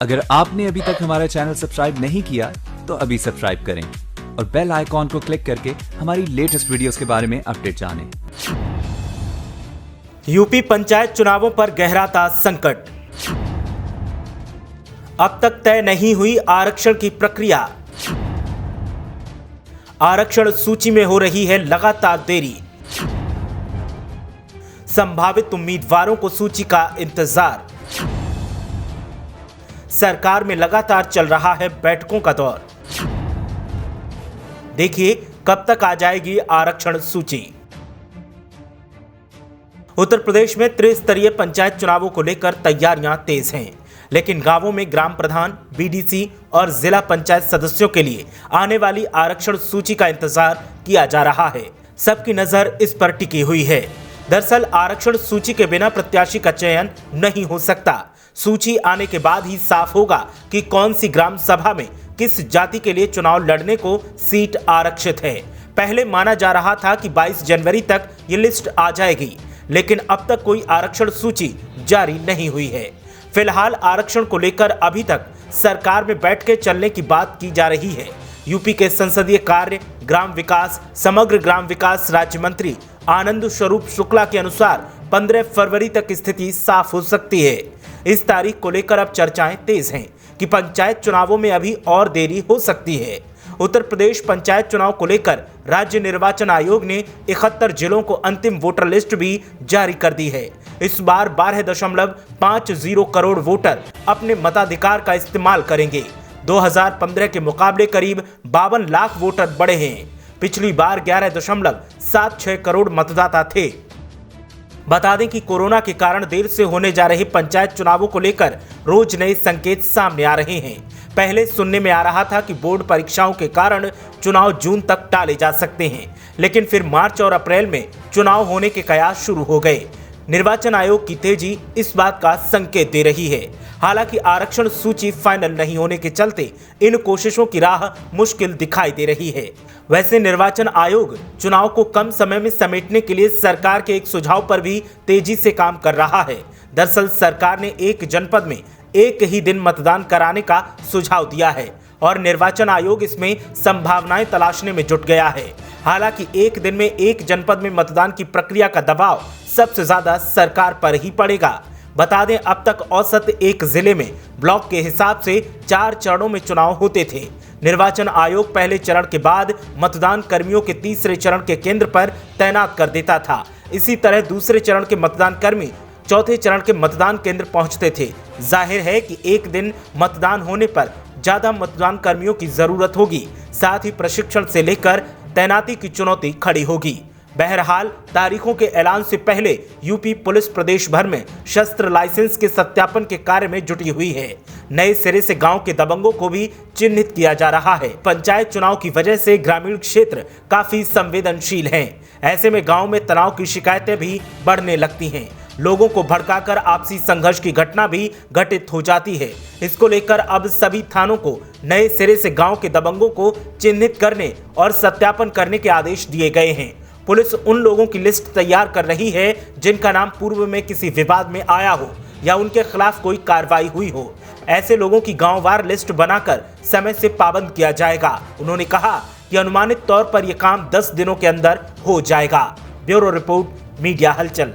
अगर आपने अभी तक हमारा चैनल सब्सक्राइब नहीं किया तो अभी सब्सक्राइब करें और बेल आइकॉन को क्लिक करके हमारी लेटेस्ट वीडियोस के बारे में अपडेट जानें। यूपी पंचायत चुनावों पर गहराता संकट। अब तक तय नहीं हुई आरक्षण की प्रक्रिया। आरक्षण सूची में हो रही है लगातार देरी। संभावित उम्मीदवारों को सूची का इंतजार। सरकार में लगातार चल रहा है बैठकों का दौर। देखिए कब तक आ जाएगी आरक्षण सूची। उत्तर प्रदेश में त्रिस्तरीय पंचायत चुनावों को लेकर तैयारियां तेज हैं, लेकिन गांवों में ग्राम प्रधान, बीडीसी और जिला पंचायत सदस्यों के लिए आने वाली आरक्षण सूची का इंतजार किया जा रहा है। सबकी नजर इस पर टिकी हुई है। दरअसल आरक्षण सूची के बिना प्रत्याशी का चयन नहीं हो सकता। सूची आने के बाद ही साफ होगा कि कौन सी ग्राम सभा में किस जाति के लिए चुनाव लड़ने को सीट आरक्षित है। पहले माना जा रहा था कि 22 जनवरी तक ये लिस्ट आ जाएगी, लेकिन अब तक कोई आरक्षण सूची जारी नहीं हुई है। फिलहाल आरक्षण को लेकर अभी तक सरकार में बैठ के चलने की बात की जा रही है। यूपी के संसदीय कार्य, ग्राम विकास, समग्र ग्राम विकास राज्य मंत्री आनंद स्वरूप शुक्ला के अनुसार 15 फरवरी तक स्थिति साफ हो सकती है। इस तारीख को लेकर अब चर्चाएं तेज हैं कि पंचायत चुनावों में अभी और देरी हो सकती है। उत्तर प्रदेश पंचायत चुनाव को लेकर राज्य निर्वाचन आयोग ने 71 जिलों को अंतिम वोटर लिस्ट भी जारी कर दी है। इस बार 12.50 करोड़ वोटर अपने मताधिकार का इस्तेमाल करेंगे। 2015 के मुकाबले करीब 52 लाख वोटर बढ़े हैं। पिछली बार 11.76 करोड़ मतदाता थे। बता दें कि कोरोना के कारण देर से होने जा रहे पंचायत चुनावों को लेकर रोज नए संकेत सामने आ रहे हैं। पहले सुनने में आ रहा था कि बोर्ड परीक्षाओं के कारण चुनाव जून तक टाले जा सकते हैं, लेकिन फिर मार्च और अप्रैल में चुनाव होने के कयास शुरू हो गए। निर्वाचन आयोग की तेजी इस बात का संकेत दे रही है। हालांकि आरक्षण सूची फाइनल नहीं होने के चलते इन कोशिशों की राह मुश्किल दिखाई दे रही है। वैसे निर्वाचन आयोग चुनाव को कम समय में समेटने के लिए सरकार के एक सुझाव पर भी तेजी से काम कर रहा है। दरअसल सरकार ने एक जनपद में एक ही दिन मतदान कराने का सुझाव दिया है और निर्वाचन आयोग इसमें संभावनाएं तलाशने में जुट गया है। हालांकि एक दिन में एक जनपद में मतदान की प्रक्रिया का दबाव सबसे ज्यादा सरकार पर ही पड़ेगा। बता दें अब तक औसत एक जिले में ब्लॉक के हिसाब से 4 चरणों में चुनाव होते थे। निर्वाचन आयोग पहले चरण के बाद मतदान कर्मियों के तीसरे चरण के केंद्र पर तैनात कर देता था। इसी तरह दूसरे चरण के मतदान कर्मी चौथे चरण के मतदान केंद्र पहुंचते थे। जाहिर है कि एक दिन मतदान होने पर ज्यादा मतदान कर्मियों की जरूरत होगी, साथ ही प्रशिक्षण से लेकर तैनाती की चुनौती खड़ी होगी। बहरहाल तारीखों के ऐलान से पहले यूपी पुलिस प्रदेश भर में शस्त्र लाइसेंस के सत्यापन के कार्य में जुटी हुई है। नए सिरे से गांव के दबंगों को भी चिन्हित किया जा रहा है। पंचायत चुनाव की वजह से ग्रामीण क्षेत्र काफी संवेदनशील हैं। ऐसे में गांव में तनाव की शिकायतें भी बढ़ने लगती हैं। लोगों को भड़काकर आपसी संघर्ष की घटना भी घटित हो जाती है। इसको लेकर अब सभी थानों को नए सिरे से गांव के दबंगों को चिन्हित करने और सत्यापन करने के आदेश दिए गए हैं। पुलिस उन लोगों की लिस्ट तैयार कर रही है जिनका नाम पूर्व में किसी विवाद में आया हो या उनके खिलाफ कोई कार्रवाई हुई हो। ऐसे लोगों की गांववार लिस्ट बनाकर समय से पाबंद किया जाएगा। उन्होंने कहा कि अनुमानित तौर पर यह काम 10 दिनों के अंदर हो जाएगा। ब्यूरो रिपोर्ट, मीडिया हलचल।